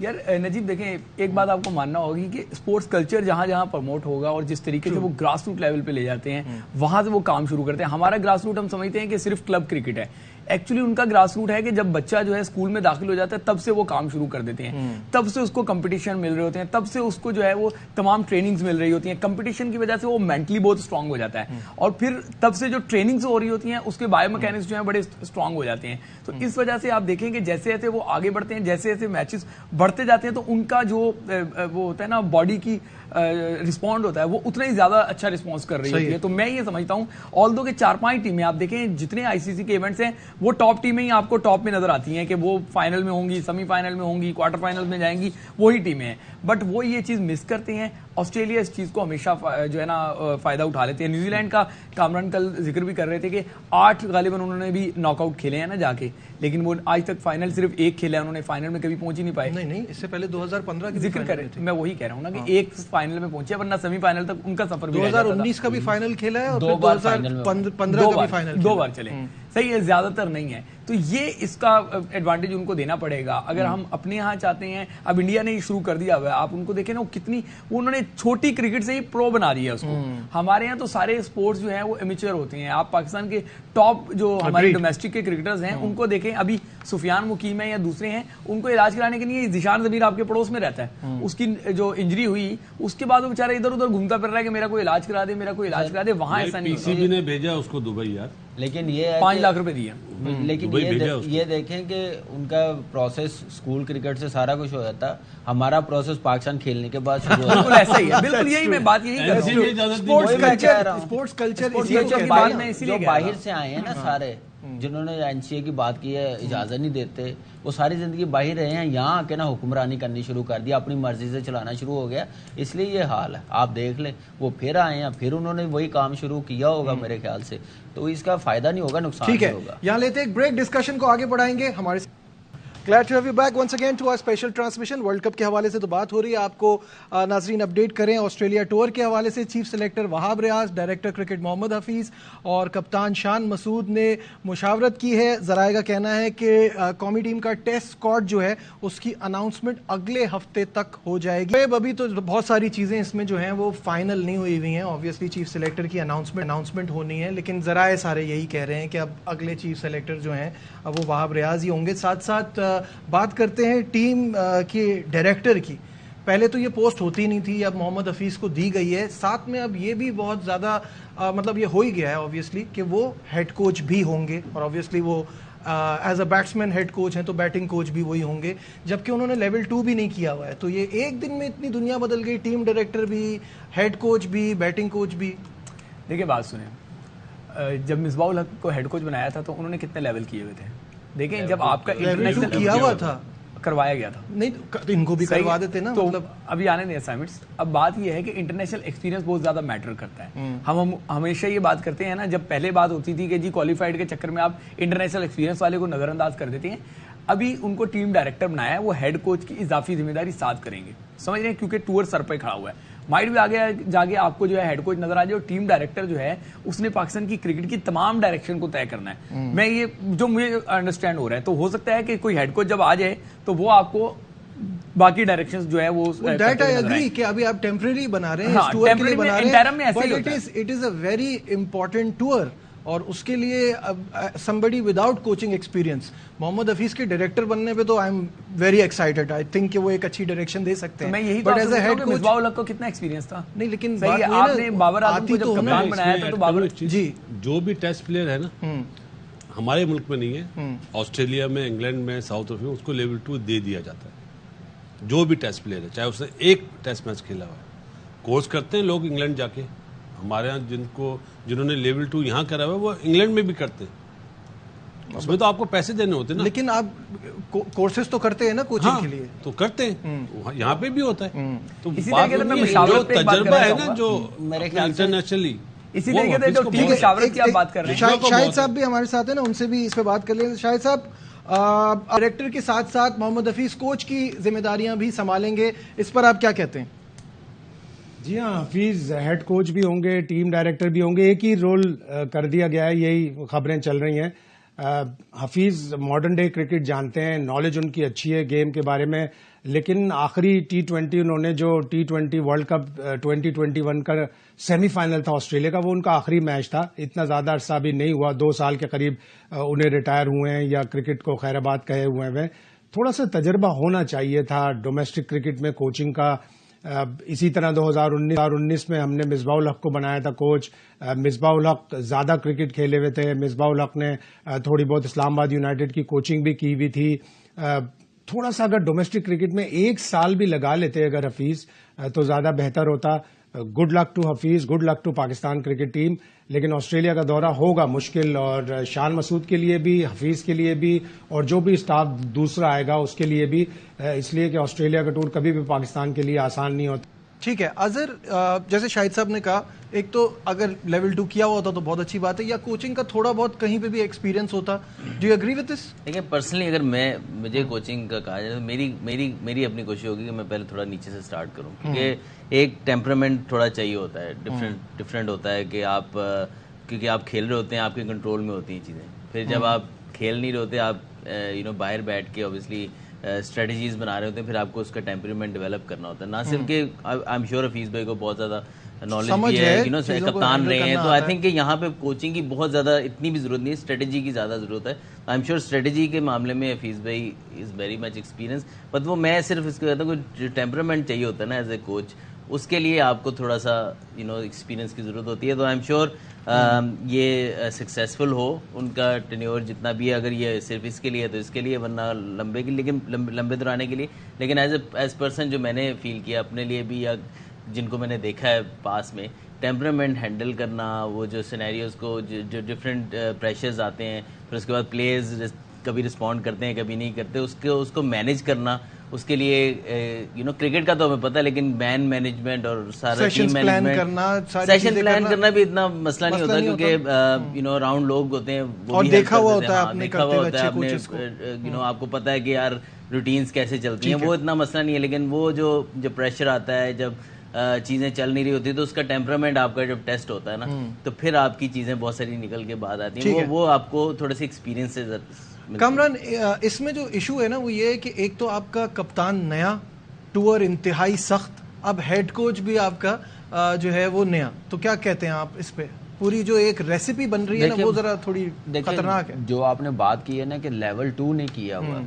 यार नजीब देखें, एक बात आपको मानना होगी कि स्पोर्ट्स कल्चर जहां जहां प्रमोट होगा और जिस तरीके से वो ग्रास रूट लेवल पे ले जाते हैं, वहां से वो काम शुरू करते हैं। हमारा ग्रास रूट हम समझते हैं कि सिर्फ क्लब क्रिकेट है, एक्चुअली उनका ग्रास रूट है कि जब बच्चा जो है स्कूल में दाखिल हो जाता है तब से वो काम शुरू कर देते हैं, तब से उसको कंपटीशन मिल रहे होते हैं, तब से उसको जो है वो तमाम ट्रेनिंग्स मिल रही होती हैं। कंपटीशन की वजह से वो मेंटली बहुत स्ट्रांग हो जाता है, और फिर तब से जो ट्रेनिंग्स हो रही होती हैं उसके बायोमैकेनिक्स जो है बड़े स्ट्रांग हो जाते हैं। तो इस वजह से आप देखें कि जैसे जैसे वो आगे बढ़ते हैं, जैसे जैसे मैचेस बढ़ते जाते हैं, तो उनका जो वो होता है ना बॉडी की रिस्पॉन्ड होता है, वो उतना ही ज्यादा अच्छा रिस्पॉन्स कर रही होती है। तो मैं ये समझता हूँ ऑल्दो के 4-5 टीमें आप देखें, जितने ICC के इवेंट्स हैं वो टॉप टीमें ही आपको टॉप में नजर आती हैं कि वो फाइनल में होंगी, सेमीफाइनल में होंगी, क्वार्टर फाइनल में जाएंगी, वही टीमें हैं। बट वो ये चीज मिस करते हैं। ऑस्ट्रेलिया इस चीज को हमेशा जो है ना फायदा उठा लेते हैं। न्यूजीलैंड का कामरान कल जिक्र भी कर रहे थे कि 8 गालिबन उन्होंने भी नॉकआउट खेले हैं ना जाके, लेकिन वो आज तक फाइनल सिर्फ 1 खेला है उन्होंने, फाइनल में कभी पहुंच ही नहीं पाए। नहीं, इससे पहले 2015 की जिक्र कर रहे थे, मैं वही कह रहा हूँ ना कि एक फाइनल में पहुंचे, वरना सेमीफाइनल तक उनका सफर भी 2019 का भी फाइनल खेला है और 2015 का भी फाइनल 2 बार चले। सही है, ज्यादातर नहीं है। तो ये इसका एडवांटेज उनको देना पड़ेगा अगर हम अपने यहाँ चाहते हैं। अब इंडिया ने शुरू कर दिया हुआ है, आप उनको देखें ना, वो कितनी उन्होंने छोटी क्रिकेट से ही प्रो बना दिया उसको। हमारे यहाँ तो सारे स्पोर्ट्स जो है वो एमेच्योर होते हैं। आप पाकिस्तान के टॉप जो हमारे डोमेस्टिक के क्रिकेटर्स हैं उनको देखें, अभी सुफियान मुकीम है या दूसरे हैं, उनको इलाज कराने के लिए जिशान ज़मीर आपके पड़ोस में रहता है, उसकी जो इंजरी हुई उसके बाद वो बेचारा इधर उधर घूमता फिर रहा है कि मेरा कोई इलाज करा दे, मेरा कोई इलाज करा दे। वहां ऐसा नहीं होता। पीसीबी ने भेजा उसको दुबई यार, लेकिन ये है 5 कि- लाख रुपए दिए। लेकिन दुबई भेजा उसको। ये देखें कि उनका प्रोसेस स्कूल क्रिकेट से सारा कुछ हो जाता, हमारा प्रोसेस पाकिस्तान खेलने के बाद शुरू होता बिल्कुल ऐसा ही है, बिल्कुल यही मैं बात यही कर रहा ऐसी हूँ। में इजाजत नहीं स्पोर्ट्स वही मैं कह रहा कल्चर हूँ। स्पोर्ट्स कल्चर स्पोर्ट्स इसी कल्चर के की बारे बात में मैं इसीलिए जो कह रहा बाहर से आए हैं ना सारे, जिन्होंने एनसीए की बात की है, इजाजत नहीं देते, वो सारी जिंदगी बाहर रहे हैं, यहाँ आके ना हुक्मरानी करनी शुरू कर दी, अपनी मर्जी से चलाना शुरू हो गया, इसलिए ये हाल है। आप देख लें, वो फिर आए हैं, फिर उन्होंने वही काम शुरू किया होगा मेरे ख्याल से, तो इसका फायदा नहीं होगा, नुकसान ठीक ही है, होगा। यहाँ लेते हैं एक ब्रेक, डिस्कशन को आगे बढ़ाएंगे। हमारे glad to have you back once again to our special transmission. World Cup के हवाले से तो बात हो रही है, आपको नाजरीन अपडेट करें ऑस्ट्रेलिया टूर के हवाले से। Chief selector Wahab Riaz, director cricket Mohammad Hafeez और कप्तान शान मसूद ने मुशावरत की है। जराए का कहना है कि कौमी टीम का टेस्ट स्क्वाड जो है उसकी अनाउंसमेंट अगले हफ्ते तक हो जाएगी। अभी तो बहुत सारी चीज़ें इसमें जो हैं वो फाइनल नहीं हुई हुई हैं। ऑब्वियसली चीफ सेलेक्टर की अनाउंसमेंट होनी है, लेकिन जराए सारे यही कह रहे हैं कि अब अगले चीफ सेलेक्टर जो हैं अब वो वहाब रियाज ही होंगे। साथ साथ बात करते हैं टीम के डायरेक्टर की। पहले तो ये पोस्ट होती नहीं थी, अब मोहम्मद हफीज़ को दी गई है। साथ में अब ये भी बहुत ज़्यादा मतलब ये हो ही गया है ऑब्वियसली कि वो हेड कोच भी होंगे, और ऑब्वियसली वो as a batsman head coach हैं तो बैटिंग कोच भी वही होंगे, जबकि उन्होंने लेवल 2 भी नहीं किया हुआ है। तो ये एक दिन में इतनी दुनिया बदल गई, टीम डायरेक्टर भी, हेड कोच भी, बैटिंग कोच भी। देखिए बात सुने, जब मिसबाउल हक को हेड कोच बनाया था तो उन्होंने कितने लेवल किए हुए थे? देखें, जब आपका लेवल 2 इंटरनेशनल किया हुआ था, करवाया गया था, नहीं तो इनको भी सही करवा है। देते ना, तो मतलब अभी आने दें असाइनमेंट्स। अब बात ये है कि इंटरनेशनल एक्सपीरियंस बहुत ज्यादा मैटर करता है। हम हमेशा ये बात करते हैं ना, जब पहले बात होती थी कि जी क्वालिफाइड के चक्कर में आप इंटरनेशनल एक्सपीरियंस वाले को नजरअंदाज कर देते हैं। अभी उनको टीम डायरेक्टर बनाया है, वो हेड कोच की इजाफी जिम्मेदारी साथ करेंगे, समझ रहे हैं, क्योंकि टूर सर पे खड़ा हुआ है। माइट भी आगे जाके आपको जो है हेड कोच नजर आ जाए, और टीम डायरेक्टर जो है उसने पाकिस्तान की क्रिकेट की तमाम डायरेक्शन को तय करना है। मैं ये जो मुझे अंडरस्टैंड हो रहा है, तो हो सकता है कि कोई हेड कोच जब आ जाए तो वो आपको बाकी डायरेक्शंस जो है वो दैट आई एग्री कि अभी आप टेम्परेरी बना रहे हैं, हाँ, इस टूर के लिए temporary में, बना रहे interim में हैं, ऐसे ही बट होता it is a very important tour, और उसके लिए somebody without coaching experience Mohammad Hafeez के डायरेक्टर बनने पे तो I am very excited. I think कि वो एक अच्छी डायरेक्शन दे सकते तो हैं। मैं यही but as a head coach Misbah ul Haq को कितना एक्सपीरियंस था? नहीं, लेकिन सही बात है, वही ना, आपने बाबर आजम को आती जब तो कप्तान हमें बनाया था तो बाबर जी जो भी टेस्ट प्लेयर है ना हमारे मुल्क में नहीं है, ऑस्ट्रेलिया में, इंग्लैंड में, साउथ अफ्रीका में, उसको लेवल 2 दे दिया जाता है। जो भी टेस्ट प्लेयर है, चाहे उसने एक टेस्ट मैच खेला हुआ है। कोर्स करते हैं लोग इंग्लैंड जाके, हमारे यहाँ जिन्होंने लेवल 2 यहाँ करा हुआ है वो इंग्लैंड में भी करते हैं। उसमें तो आपको पैसे देने होते हैं ना। लेकिन आप कोर्सेज तो करते हैं ना कोचिंग के लिए। तो करते हैं, यहाँ पे भी होता है। तो इसी बात तरीके से मैं होती है, मुशावरत जो पे एक बात तजर्बा करना है ना, चाहूंगा। जो मेरे ख्याल से इंटरनेशनली, इसी वो तरीके से हफीज जो को टीम बहुत- मुशावरत की आप बात कर रहे हैं, शाहिद साहब भी हमारे साथ है ना, उनसे भी इस पे बात कर लेंगे। शाहिद साहब, डायरेक्टर के साथ साथ मोहम्मद हफीज कोच की जिम्मेदारियां भी संभालेंगे, इस पर आप क्या कहते हैं? जी हाँ, हफीज हेड कोच भी होंगे, टीम डायरेक्टर भी होंगे, एक ही रोल कर दिया गया है, यही खबरें चल रही हैं। हफीज मॉडर्न डे क्रिकेट जानते हैं, नॉलेज उनकी अच्छी है गेम के बारे में, लेकिन आखिरी T20 उन्होंने जो T20 वर्ल्ड कप 2021 का सेमीफाइनल था ऑस्ट्रेलिया का, वो उनका आखिरी मैच था। इतना ज्यादा अरसा भी नहीं हुआ, 2 साल के करीब उन्हें रिटायर हुए हैं या क्रिकेट को खैराबाद कहे हुए हैं। थोड़ा सा तजर्बा होना चाहिए था डोमेस्टिक क्रिकेट में कोचिंग का। इसी तरह 2019 में हमने मिसबाउल हक को बनाया था कोच। मिसबाउल हक ज्यादा क्रिकेट खेले हुए थे। मिसबाउल हक ने थोड़ी बहुत इस्लामाबाद यूनाइटेड की कोचिंग भी की हुई थी। थोड़ा सा अगर डोमेस्टिक क्रिकेट में 1 साल भी लगा लेते अगर हफीज तो ज्यादा बेहतर होता। Good luck to Hafeez, good luck to Pakistan cricket team. लेकिन ऑस्ट्रेलिया का दौरा होगा मुश्किल, और शान मसूद के लिए भी, हफीज के लिए भी, और जो भी स्टाफ दूसरा आएगा उसके लिए भी, इसलिए कि ऑस्ट्रेलिया का टूर कभी भी पाकिस्तान के लिए आसान नहीं होता। ठीक है अजहर, जैसे शाहिद साहब ने कहा, एक तो अगर लेवल 2 किया हुआ होता तो बहुत अच्छी बात है, या कोचिंग का थोड़ा बहुत कहीं पे भी एक्सपीरियंस होता। Do you agree with this? देखिए पर्सनली अगर मुझे कोचिंग का कहा जाए तो मेरी अपनी कोशिश होगी कि मैं पहले थोड़ा नीचे से स्टार्ट करूं, क्योंकि एक टेम्परामेंट थोड़ा चाहिए होता है, डिफरेंट होता है कि आप क्योंकि आप खेल रहे होते हैं, आपके कंट्रोल में होती हैं चीज़ें। फिर जब आप खेल नहीं रहे होते, आप बाहर बैठ के ऑब्वियसली स्ट्रेटजीज बना रहे होते हैं, फिर आपको उसका टेम्परामेंट डेवलप करना होता है। ना सिर्फ कि आई एम श्योर हफीज भाई को बहुत ज़्यादा نالج سمجھ بھی ہے, ہے, یو نو چیزوں کو کپتان handle رہے ہیں, کرنا تو آئی آتا ہے. تھنک کہ یہاں پہ کوچنگ کی بہت زیادہ اتنی بھی ضرورت نہیں ہے, اسٹریٹجی کی زیادہ ضرورت ہے. آئی ایم شیور اسٹریٹجی کے معاملے میں حفیظ بھائی is very much experience, but وہ میں صرف اس کو کہتا ہوں کہ ٹیمپرامنٹ چاہیے ہوتا ہے نا ایز اے کوچ, اس کے لیے آپ کو تھوڑا سا یو نو ایکسپیرینس کی ضرورت ہوتی ہے. تو آئی ایم شیور یہ سکسیزفل ہو ان کا ٹینیور جتنا بھی ہے, اگر یہ صرف اس کے لیے تو اس کے لیے, ورنہ لمبے کے لیکن لمبے درانے کے لیے. لیکن ایز پرسن جو میں نے فیل کیا اپنے لیے بھی, یا جن کو میں نے دیکھا ہے پاس میں, ٹیمپرامنٹ ہینڈل کرنا, وہ جو سینیریوز کو جو ڈفرینٹ پریشرز آتے ہیں, پھر اس کے بعد پلیئرز کبھی رسپونڈ کرتے ہیں کبھی نہیں کرتے, اس کو مینیج کرنا, اس کے لیے یو نو کرکٹ کا تو ہمیں پتہ ہے, لیکن مین مینجمنٹ اور سارا ٹیم مینجمنٹ, سیشن پلان کرنا بھی اتنا مسئلہ نہیں ہوتا, کیونکہ یو نو اراؤنڈ لوگ ہوتے ہیں, وہ بھی دیکھا ہوا ہوتا ہے آپ نے, یو نو آپ کو پتہ ہے کہ یار روٹینز کیسے چلتی ہیں, وہ اتنا مسئلہ نہیں ہے. لیکن وہ جو پریشر آتا ہے, جب چیزیں چل نہیں رہی ہوتی, تو اس کا ٹیمپرامنٹ آپ کا جب ٹیسٹ ہوتا ہے نا, تو پھر آپ کی چیزیں بہت ساری نکل کے بعد آتی ہیں. وہ آپ کو تھوڑے سے ایکسپیرینس سے. کامران, اس میں جو ایشو ہے نا وہ یہ ہے کہ ایک تو آپ کا کپتان نیا, ٹور انتہائی سخت, اب ہیڈ کوچ بھی آپ کا جو ہے وہ نیا, تو کیا کہتے ہیں آپ اس پہ؟ پوری جو ایک ریسیپی بن رہی ہے نا وہ ذرا تھوڑی خطرناک ہے. جو آپ نے بات کی ہے نا کہ لیول 2 نے کیا ہوا,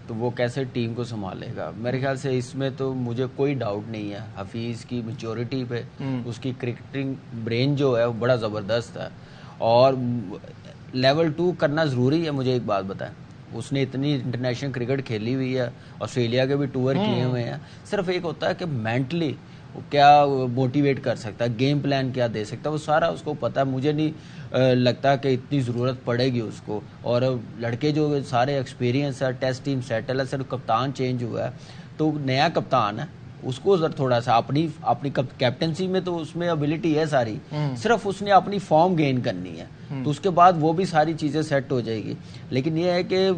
تو وہ کیسے ٹیم کو سنبھالے گا. میرے خیال سے اس میں تو مجھے کوئی ڈاؤٹ نہیں ہے, حفیظ کی میچورٹی پہ, اس کی کرکٹنگ برین جو ہے وہ بڑا زبردست ہے, اور لیول 2 کرنا ضروری ہے. مجھے ایک بات بتائیں, اس نے اتنی انٹرنیشنل کرکٹ کھیلی ہوئی ہے, آسٹریلیا کے بھی ٹور کیے ہوئے ہیں. صرف ایک ہوتا ہے کہ مینٹلی کیا موٹیویٹ کر سکتا ہے, گیم پلان کیا دے سکتا ہے, وہ سارا اس کو پتا ہے. مجھے نہیں لگتا کہ اتنی ضرورت پڑے گی اس کو. اور لڑکے جو سارے ایکسپیرینس ہے, ٹیسٹ ٹیم سیٹل ہے, صرف کپتان چینج ہوا ہے, تو نیا کپتان ہے, اس کو تھوڑا سا اپنی کیپٹنسی میں تو اس میں ابیلٹی ہے ساری, صرف اس نے اپنی فارم گین کرنی ہے, تو اس کے بعد وہ بھی ساری چیزیں سیٹ ہو جائے گی. لیکن یہ ہے کہ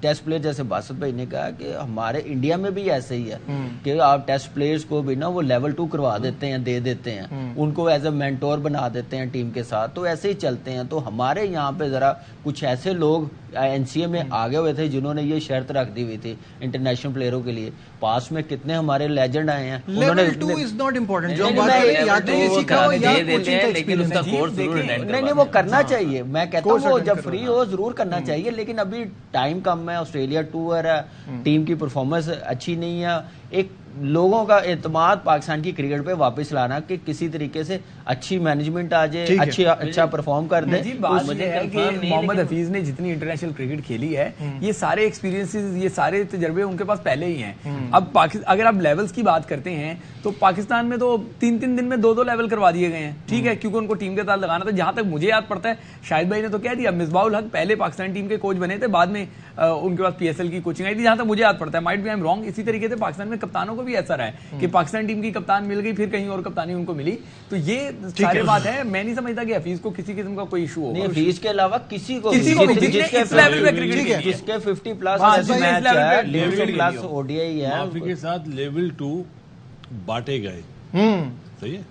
ٹیسٹ پلیئر جیسے باسط بھائی نے کہا کہ ہمارے انڈیا میں بھی ایسے ہی ہے کہ آپ ٹیسٹ پلیئرز کو بھی نا وہ لیول 2 کروا دیتے ہیں, دے دیتے ہیں, ان کو ایز اے مینٹور بنا دیتے ہیں ٹیم کے ساتھ, تو ایسے ہی چلتے ہیں. تو ہمارے یہاں پہ ذرا کچھ ایسے لوگ این سی اے میں آگے ہوئے تھے جنہوں نے یہ شرط رکھ دی ہوئی تھی انٹرنیشنل پلیئروں کے لیے. پاس میں کتنے ہمارے لیجنڈ آئے ہیں, لیول 2 از ناٹ امپورٹنٹ, جو بات ہے یا تو یہ سیکھا ہو یا کوچنگ کا لیکن اس کا ایکسپیرینس. کورس ضرور نہیں وہ کرنا چاہیے. میں کہتا ہوں وہ جب فری ہو ضرور کرنا چاہیے, لیکن ابھی ٹائم کم ہے, آسٹریلیا ٹور ہے, ٹیم کی پرفارمنس اچھی نہیں ہے. ایک لوگوں کا اعتماد پاکستان کی کرکٹ پہ واپس لانا کہ کسی طریقے سے اچھی مینجمنٹ آ جائے, اچھا پرفارم کر دے. بات یہ ہے کہ محمد حفیظ نے جتنی انٹرنیشنل کرکٹ کھیلی ہے, یہ سارے ایکسپیرینسز, یہ سارے تجربے ان کے پاس پہلے ہی ہیں. اب اگر آپ لیولز کی بات کرتے ہیں تو پاکستان میں تو 3 دن میں 2 لیول کروا دیے گئے ہیں, ٹھیک ہے, کیونکہ ان کو ٹیم کے ساتھ لگانا تھا. جہاں تک مجھے یاد پڑتا ہے, شاہد بھائی نے تو کہہ دیا, مصباح الحق پہلے پاکستان ٹیم کے کوچ بنے تھے, بعد میں ان کے پاس پی ایس ایل کی کوچنگ آئی تھی, جہاں تک مجھے یاد پڑتا ہے. Might be I am wrong. اسی طریقے سے پاکستان میں کپتانوں کو بھی ایسا رہا ہے کہ پاکستان ٹیم کی کپتان مل گئی, پھر کہیں اور کپتانی ان کو ملی. تو یہ ساری بات ہے. میں نہیں سمجھتا کہ حفیظ کو کسی قسم کا کوئی ایشو ہو. حفیظ کے علاوہ کسی کو جس کے 50 پلس او ڈی آئی ہے, معافی کے ساتھ لیول 2 بانٹے گئے. صحیح ہے,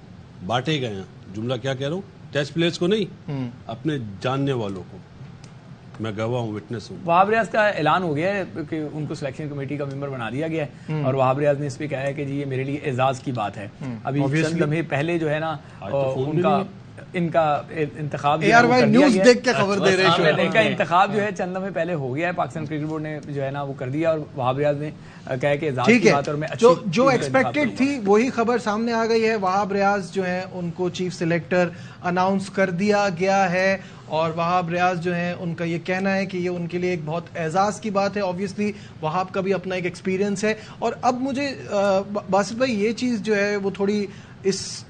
بانٹے گئے ہیں. جملہ کیا کہہ رہا ہوں, ٹیسٹ پلیئرز کو نہیں, اپنے جاننے والوں کو. میں گواہ ہوں, وٹنس ہوں. وہاب ریاض کا اعلان ہو گیا ہے کہ ان کو سلیکشن کمیٹی کا ممبر بنا دیا گیا ہے, اور وہاب ریاض نے اس پہ کہا ہے کہ جی یہ میرے لیے اعزاز کی بات ہے. ابھی چند لمحے پہلے جو ہے نا ان کا انتخاب نیوز دیکھ کے خبر دے رہے ہیں, کا انتخاب جو ہے چند لمحے پہلے ہو گیا ہے. پاکستان کرکٹ بورڈ نے جو ہے نا وہ کر دیا, اور وہاب ریاض نے کہا کہ اعزاز کی بات, اور میں جو ایکسپیکٹڈ تھی وہی خبر سامنے آ گئی ہے. وہاب ریاض جو ہیں ان کو چیف سلیکٹر اناؤنس کر دیا گیا ہے, اور وہاب ریاض جو ہیں ان کا یہ کہنا ہے کہ یہ ان کے لیے ایک بہت اعزاز کی بات ہے. آبویسلی وہاب کا بھی اپنا ایک ایکسپیرینس ہے. اور اب مجھے باسط بھائی یہ چیز جو ہے وہ تھوڑی اس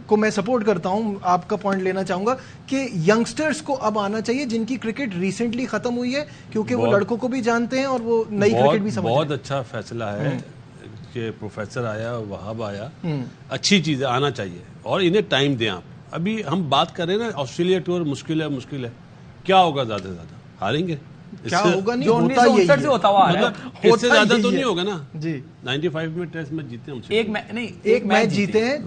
کو میں سپورٹ کرتا ہوں, آپ کا پوائنٹ لینا چاہوں گا کہ ینگسٹرز کو اب آنا چاہیے جن کی کرکٹ ریسنٹلی ختم ہوئی ہے, کیونکہ وہ لڑکوں کو بھی جانتے ہیں اور وہ نئی کرکٹ بھی سمجھتے ہیں. بہت اچھا فیصلہ ہے کہ پروفیسر آیا, وہاب آیا, اچھی چیز ہے, آنا چاہیے, اور انہیں ٹائم دیں آپ. ابھی ہم بات کر رہے ہیں نا آسٹریلیا ٹور مشکل ہے, کیا ہوگا, زیادہ سے زیادہ ہاریں گے. کیا ہوگا نہیں, جو 1969 سے ہوتا ہوا ہے, اس سے زیادہ تو نہیں ہوگا نا. جی 95 میں ٹیسٹ میچ جیتے ہیں, ایک میچ جیتے ہیں,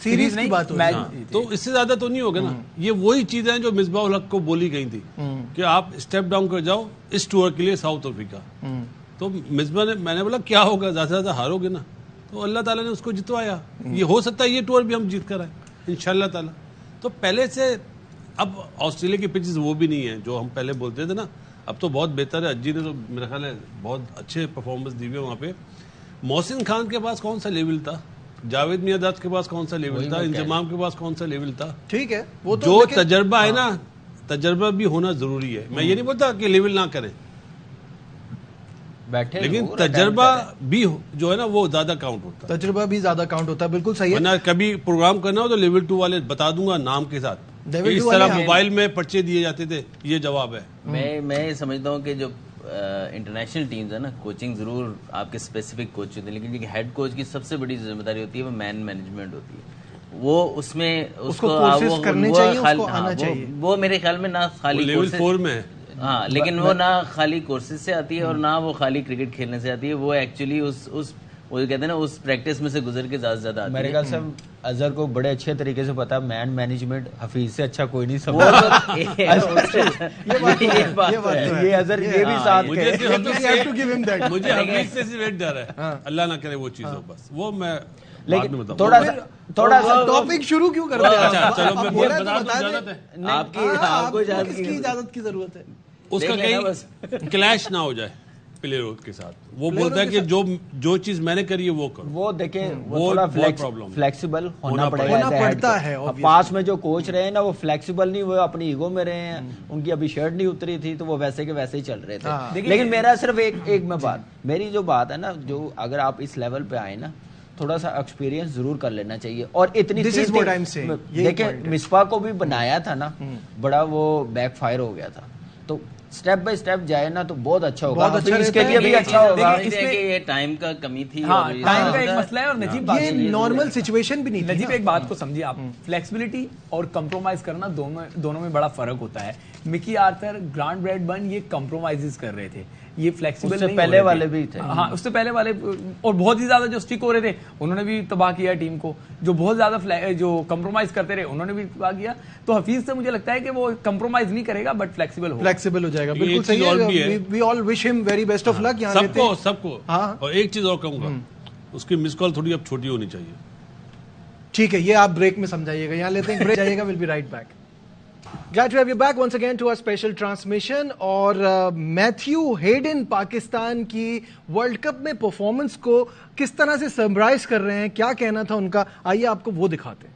سیریز کی بات ہوئی, تو اس سے زیادہ تو نہیں ہوگا نا. یہ وہی چیزیں ہیں جو مصباح الحق کو بولی گئی تھی کہ آپ اسٹیپ ڈاؤن کر جاؤ اس ٹور کے لیے ساؤتھ افریقہ. تو مصباح نے, میں نے بولا کیا ہوگا, زیادہ سے زیادہ ہارو گے نا. تو اللہ تعالیٰ نے اس کو جتوایا. یہ ہو سکتا ہے یہ ٹور بھی ہم جیت کر آئے انشاءاللہ تعالیٰ. تو پہلے سے اب آسٹریلیا کی پچز وہ بھی نہیں ہیں جو ہم پہلے بولتے تھے نا, اب تو بہت بہتر ہے. اجی نے تو میرا خیال ہے بہت اچھے پرفارمنس دی ہوئے وہاں پہ. محسن خان کے پاس کون سا لیول تھا, جاوید میاں کے پاس کون سا لیول تھا, انضمام کے پاس کون سا لیول تھا. ٹھیک ہے, وہ جو تجربہ ہے نا, تجربہ بھی ہونا ضروری ہے. میں یہ نہیں بولتا کہ لیول نہ کریں, بیٹھے لیکن تجربہ بھی جو ہے نا وہ زیادہ کاؤنٹ ہوتا ہے. تجربہ بھی زیادہ کاؤنٹ ہوتا ہے. بالکل صحیح ہے. ورنہ کبھی پروگرام کرنا ہو تو لیول 2 والے بتا دوں گا نام کے ساتھ, اس طرح موبائل میں پرچے دیے جاتے تھے, یہ جواب ہے. میں سمجھتا ہوں کہ جو انٹرنیشنل ٹیمز ہے نا, کوچنگ ضرور آپ کے اسپیسیفک کوچ ہوتے ہیں, لیکن ہیڈ کوچ کی سب سے بڑی ذمہ داری ہوتی ہے وہ مین مینجمنٹ ہوتی ہے. وہ اس میں اس کو کورسز کرنے چاہیے, اس کو آنا چاہیے. وہ میرے خیال میں نہ خالی لیول 4 میں ہے, ہاں, لیکن وہ نہ خالی کورسز سے آتی ہے اور نہ وہ خالی کرکٹ کھیلنے سے آتی ہے. وہ ایکچولی اس وہ کہتے ہیں نا اس پریکٹس میں سے گزر کے زیادہ سے زیادہ آتی ہے. میرے خیال سے اظہر کو بڑے اچھے طریقے سے پتا ہے مین مینجمنٹ حفیظ سے اچھا کوئی نہیں سمجھتا. یہ اظہر یہ بھی ساتھ مجھے حفیظ سے ویٹ ڈر ہے, اللہ نہ کرے وہ چیز ہو. بس وہ میں لیکن تھوڑا سا ٹاپک شروع کیوں کرتے ہیں؟ اچھا چلو میں بتا دوں, اجازت ہے آپ کو کس کی اجازت کی ضرورت ہے؟ اس کا کہیں کلیش نہ ہو جائے پلیئر کے ساتھ. وہ بولتا ہے کہ جو چیز میں نے کری ہے وہ کرو. وہ دیکھیں وہ تھوڑا فلیکسیبل ہونا پڑتا ہے. پاس میں جو کوچ رہے ہیں نا وہ فلیکسیبل نہیں, وہ اپنی ایگو میں رہے ہیں. ان کی ابھی شرٹ نہیں اتری تھی تو وہ ویسے کے ویسے ہی چل رہے تھے. لیکن میرا صرف ایک میں بات, میری جو بات ہے نا, جو اگر آپ اس لیول پہ آئے نا تھوڑا سا ایکسپیرینس ضرور کر لینا چاہیے. اور اتنی دیکھیں مصباح کو بھی بنایا تھا نا, بڑا وہ بیک فائر ہو گیا تھا. تو سٹیپ بائی سٹیپ جائے نا تو بہت اچھا ہوگا, اس کے لیے بھی اچھا ہوگا. یہ ٹائم کا کمی تھی, ٹائم کا ایک مسئلہ ہے. اور نجیب یہ نارمل سچویشن بھی نہیں تھی. نجیب ایک بات کو سمجھیے آپ, فلیکسیبلٹی اور کمپرومائز کرنا دونوں میں بڑا فرق ہوتا ہے. مکی آرتھر, گرانٹ بریڈ برن یہ کمپرومائز کر رہے تھے, یہ فلیکسیبل نہیں. پہلے والے بھی تھے, ہاں اس سے پہلے والے, اور بہت ہی زیادہ جو اسٹک ہو رہے تھے انہوں نے بھی تباہ کیا ٹیم کو. جو بہت زیادہ جو کمپرومائز کرتے رہے انہوں نے بھی تباہ کیا. تو حفیظ سے مجھے لگتا ہے کہ وہ کمپرومائز نہیں کرے گا بٹ فلیکسیبل ہو جائے گا. بالکل صحیح ہے. وی آل وش ہم ویری بیسٹ آف لک. سب کو. اور ایک چیز اور کہوں گا, اس کی مس کال تھوڑی اب چھوٹی ہونی چاہیے. ٹھیک ہے, یہ آپ بریک میں سمجھائیے گا. یہاں لیتے ہیں بریک, جائیے گا. we'll be right back. Glad to have you back once again to our special transmission. اور میتھیو ہیڈن پاکستان کی ورلڈ کپ میں پرفارمنس کو کس طرح سے سمرائز کر رہے ہیں, کیا کہنا تھا ان کا, آئیے آپ کو وہ دکھاتے ہیں.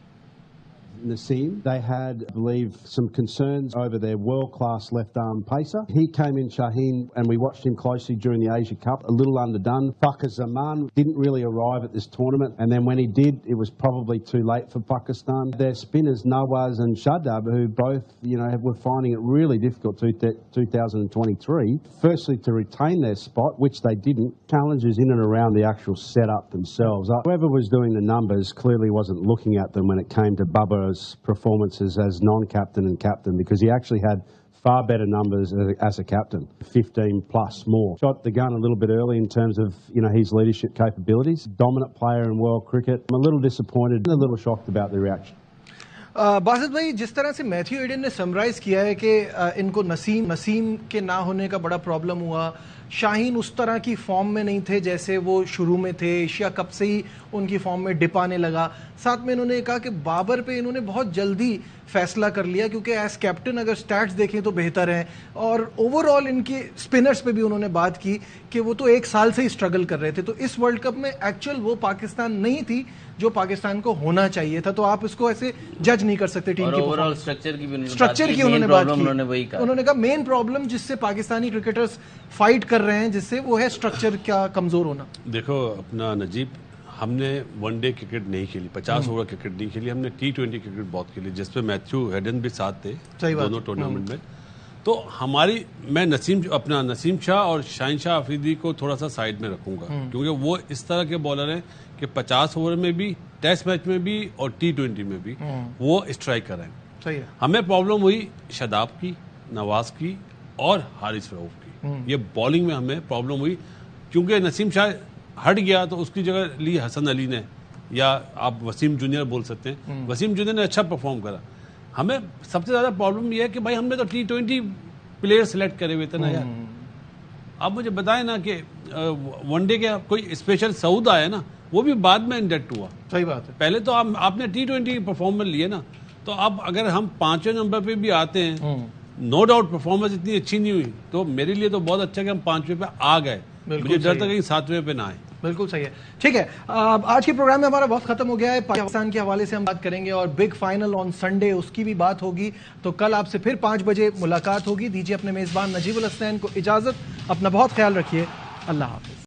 Naseem, they had, I believe, some concerns over their world-class left-arm pacer. He came in, Shaheen, and we watched him closely during the Asia Cup, a little underdone. Fakhar Zaman didn't really arrive at this tournament, and then when he did, it was probably too late for Pakistan. Their spinners, Nawaz and Shadab, who both, were finding it really difficult 2023. Firstly, to retain their spot, which they didn't. Challenges in and around the actual setup themselves. Whoever was doing the numbers clearly wasn't looking at them when it came to Bubba performances as non-captain and captain, because he actually had far better numbers as a captain, 15 plus more. Shot the gun a little bit early in terms of his leadership capabilities. Dominant player in world cricket. I'm a little disappointed and a little shocked about the reaction. Basit بھائی, جس طرح سے Matthew Eden نے summarize کیا ہے کہ ان کو نسیم کے نہ ہونے کا بڑا پرابلم ہوا, شاہین اس طرح کی فارم میں نہیں تھے جیسے وہ شروع میں تھے, ایشیا کپ سے ہی ان کی فارم میں ڈپ آنے لگا. ساتھ میں انہوں نے کہا کہ بابر پہ انہوں نے بہت جلدی فیصلہ کر لیا کیونکہ ایز کیپٹن اگر سٹیٹس دیکھیں تو بہتر ہیں. اور اوور آل ان کے اسپنرز پہ بھی انہوں نے بات کی کہ وہ تو 1 سال سے ہی اسٹرگل کر رہے تھے. تو اس ورلڈ کپ میں ایکچوئل وہ پاکستان نہیں تھی جو پاکستان کو ہونا چاہیے تھا. تو آپ اس کو ایسے جج نہیں کر سکتے ٹیم کی اسٹرکچر کی. انہوں نے بات کی, انہوں نے کہا مین پرابلم جس سے پاکستانی کرکٹرز فائٹ کر رہے ہیں جس سے وہ ہے اسٹرکچر کا کمزور ہونا. دیکھو اپنا نجیب, ہم نے ون ڈے کرکٹ نہیں کھیلی, 50 اوور کرکٹ نہیں کھیلی, ہم نے T20 کرکٹ بہت کھیلی جس پہ میتھیو ہیڈن بھی ساتھ تھے دونوں ٹورنامنٹ میں. تو میں نسیم شاہ اور شاہین شاہ آفریدی کو تھوڑا سا سائڈ میں رکھوں گا کیونکہ وہ اس طرح کے بالر ہیں کہ 50 اوور میں بھی, ٹیسٹ میچ میں بھی اور T20 میں بھی وہ اسٹرائک کر رہے ہیں. ہمیں پرابلم ہوئی شاداب کی, نواز کی اور حارث رؤف کی. یہ بالنگ میں ہمیں پرابلم ہوئی کیونکہ نسیم شاہ ہٹ گیا تو اس کی جگہ لی حسن علی نے, یا آپ وسیم جونیئر بول سکتے ہیں. وسیم جونیئر نے اچھا پرفارم کرا. ہمیں سب سے زیادہ پرابلم یہ ہے کہ بھائی ہم نے تو T20 پلیئر سلیکٹ کرے ہوئے تھے نا یار. آپ مجھے بتائیں نا کہ ون ڈے کے کوئی اسپیشل سعود آیا نا, وہ بھی بعد میں انڈکٹ ہوا. صحیح بات ہے. پہلے تو آپ نے T20 پرفارمنس لیے نا, تو اب اگر ہم 5ویں نمبر پہ بھی آتے ہیں, نو ڈاؤٹ پرفارمنس اتنی اچھی نہیں ہوئی, تو میرے لیے تو بہت اچھا کہ ہم 5ویں پہ آ گئے. مجھے ڈر تھا کہیں 7ویں پہ نہ آئے. بالکل صحیح ہے. ٹھیک ہے, آج کے پروگرام میں ہمارا وقت ختم ہو گیا ہے. پاکستان کے حوالے سے ہم بات کریں گے اور بگ فائنل آن سنڈے, اس کی بھی بات ہوگی. تو کل آپ سے پھر 5 بجے ملاقات ہوگی. دیجیے اپنے میزبان نجیب الحسنین کو اجازت. اپنا بہت خیال رکھیے. اللہ حافظ.